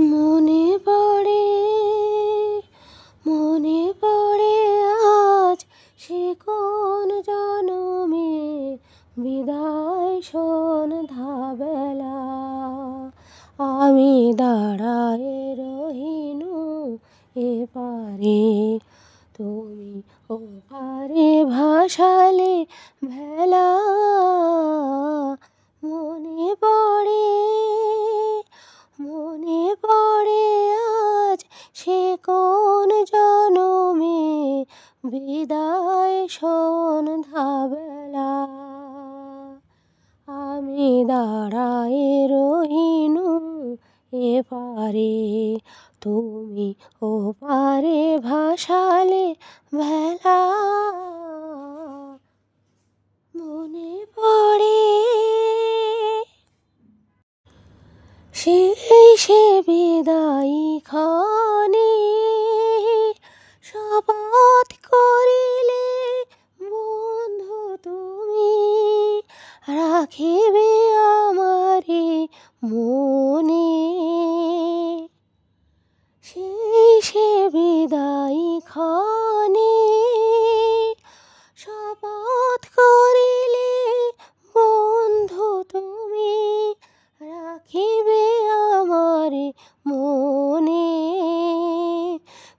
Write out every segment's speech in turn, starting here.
মনে পড়ে মনে পড়ে আজ সে কোন জনমে বিদায় সন্ধ্যাবেলা আমি দাঁড়ায়ে রহিনু এপারে তুমি ওপারে ভাসালে ভেলা মনে পড়ে আজ সে কোন জনমে বিদায় সন্ধ্যাবেলা আমি দাঁড়ায়ে রহিনু এপারে তুমি ওপারে ভাসালে ভেলা মনে পড়ে সে বিদায়ী ক্ষণে শপথ করিলে বন্ধু তুমি রাখিবে আমারে মনে সে বিদায়ী ক্ষণে শপথ করিলে বন্ধু তুমি রাখিবে আমারে মনে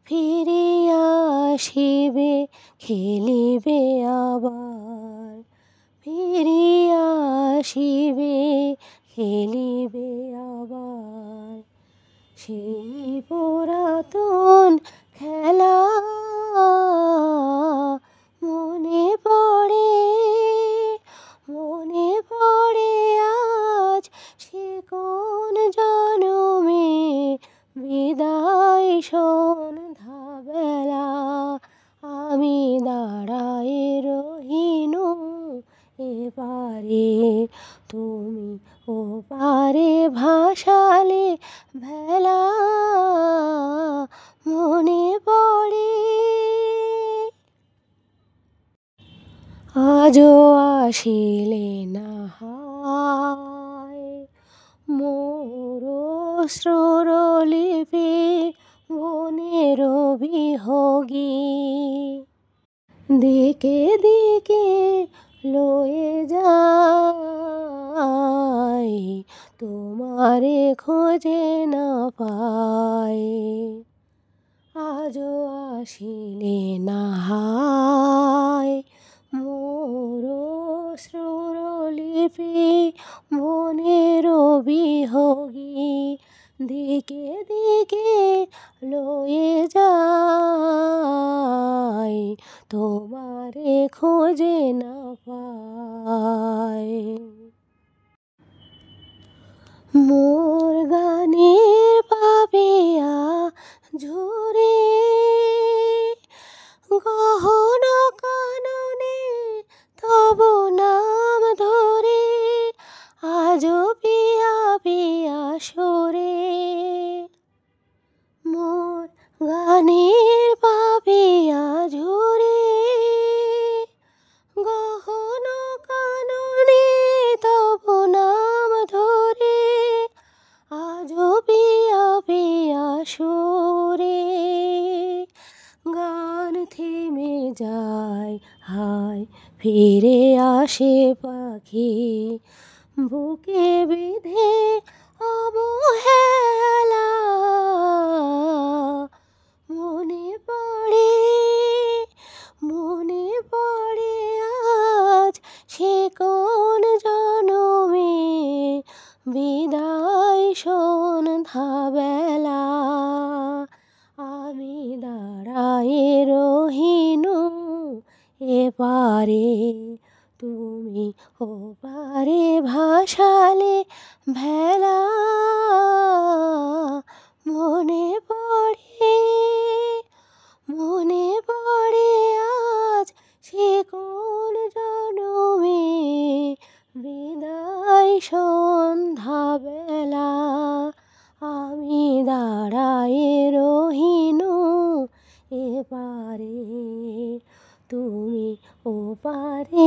ফিরিয়া আসিবে খেলিবে আবার ফিরিয়া আসিবে খেলিবে আবার সেই পুরাতন খেলা মনে পড়ে আজ সে কোন জনমে বিদায় সন্ধ্যাবেলা আমি দাঁড়ায়ে রহিনু এপারে তুমি ওপারে ভাসালে ভেলা মনে পড়ে আজও আসিলে না হায় মোর অশ্রুলিপি মনের বিহগী দিকে দিকে লয়ে যায় তোমারে খোঁজে না পায় আজও আসিলে না হায় মোর অশ্রুলিপি মনের বিহগী দিকে দিকে লয়ে যায় তোমারে খোঁজে না পায় মোর গানের পাপিয়া ঝরে গহন কাননে তব নাম ধরে আজও পিয়া পিয়া সরে মোর গানের পাপিয়া ঝরে গহন কাননে তব নাম ধরে আজও পিয়া পিয়া সরে গান থেমে যায় হায় ফিরে আসে পাখি বুকে বিধে অবহেলা মনে পড়ে আজ সে কোন জনমে বিদায় সন্ধ্যাবেলা আমি দাঁড়ায়ে রহিনু এপারে তুমি ওপারে ভাসালে ভেলা মনে পড়ে আজ সে কোন জনমে বিদায় সন্ধ্যাবেলা আমি দাঁড়ায়ে রহিনু এপারে তুমি ওপারে